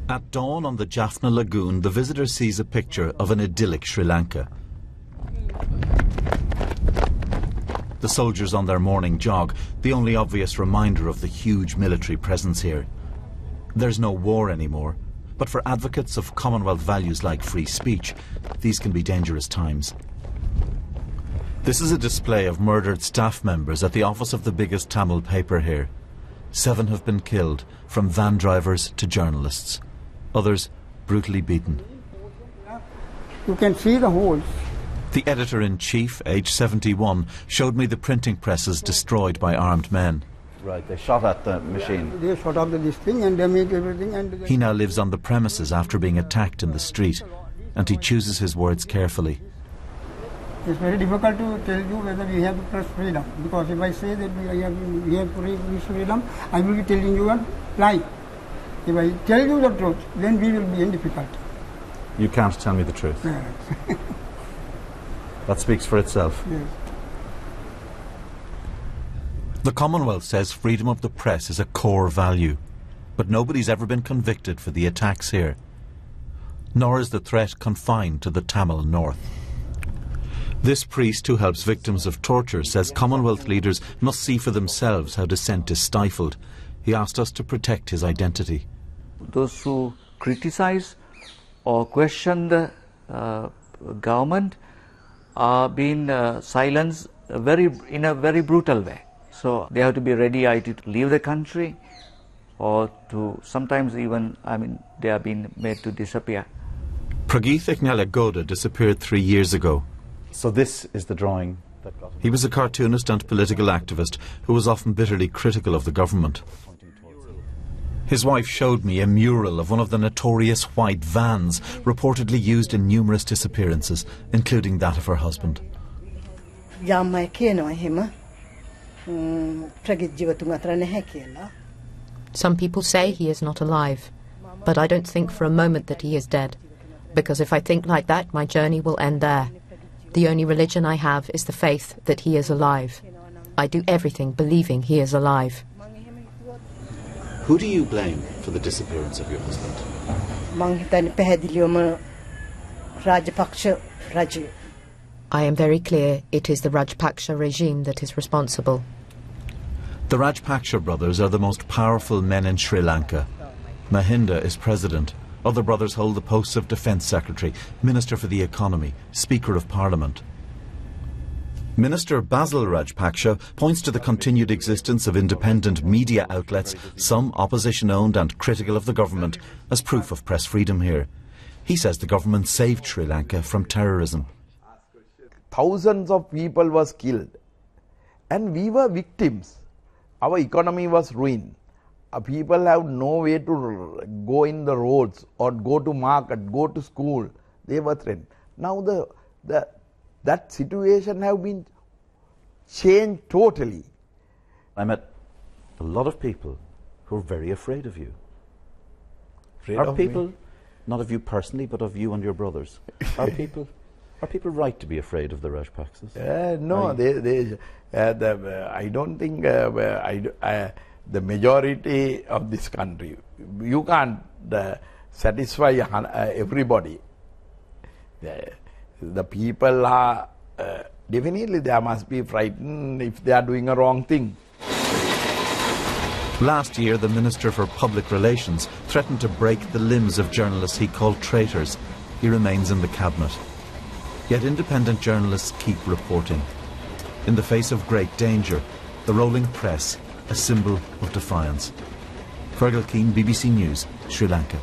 At dawn on the Jaffna Lagoon, the visitor sees a picture of an idyllic Sri Lanka. The soldiers on their morning jog, the only obvious reminder of the huge military presence here. There's no war anymore, but for advocates of Commonwealth values like free speech, these can be dangerous times. This is a display of murdered staff members at the office of the biggest Tamil paper here. 7 have been killed, from van drivers to journalists. Others brutally beaten. You can see the holes. The editor-in-chief, aged 71, showed me the printing presses destroyed by armed men. Right, they shot at the machine. They shot up this thing and they make everything. And he now lives on the premises after being attacked in the street, and he chooses his words carefully. It's very difficult to tell you whether we have press freedom, because if I say that we have press freedom, I will be telling you a lie. If I tell you the truth, then we will be in difficulty. You can't tell me the truth. Yes. That speaks for itself. Yes. The Commonwealth says freedom of the press is a core value, but nobody's ever been convicted for the attacks here. Nor is the threat confined to the Tamil North. This priest, who helps victims of torture, says Commonwealth leaders must see for themselves how dissent is stifled. He asked us to protect his identity. Those who criticize or question the government are being silenced in a very brutal way. So they have to be ready either to leave the country or to sometimes even, they are being made to disappear. Prageeth Iknalagoda disappeared 3 years ago. So this is the drawing that got him. He was a cartoonist and political activist who was often bitterly critical of the government. His wife showed me a mural of one of the notorious white vans reportedly used in numerous disappearances, including that of her husband. Some people say he is not alive, but I don't think for a moment that he is dead, because if I think like that, my journey will end there. The only religion I have is the faith that he is alive. I do everything believing he is alive. Who do you blame for the disappearance of your husband? I am very clear it is the Rajapaksa regime that is responsible. The Rajapaksa brothers are the most powerful men in Sri Lanka. Mahinda is president. Other brothers hold the posts of Defence Secretary, Minister for the Economy, Speaker of Parliament. Minister Basil Rajapaksa points to the continued existence of independent media outlets, some opposition-owned and critical of the government, as proof of press freedom here. He says the government saved Sri Lanka from terrorism. Thousands of people was killed and we were victims. Our economy was ruined. People have no way to go in the roads or go to market, go to school. They were threatened. Now that situation have been changed totally. I met a lot of people who are very afraid of you. Afraid are of people, me? not of you personally, but of you and your brothers, are people right to be afraid of the Rajapaksas? No, I don't think the majority of this country, you can't satisfy everybody. The people are, definitely they must be frightened if they are doing a wrong thing. Last year, the Minister for Public Relations threatened to break the limbs of journalists he called traitors. He remains in the cabinet. Yet independent journalists keep reporting. In the face of great danger, the rolling press, a symbol of defiance. Fergal Keane, BBC News, Sri Lanka.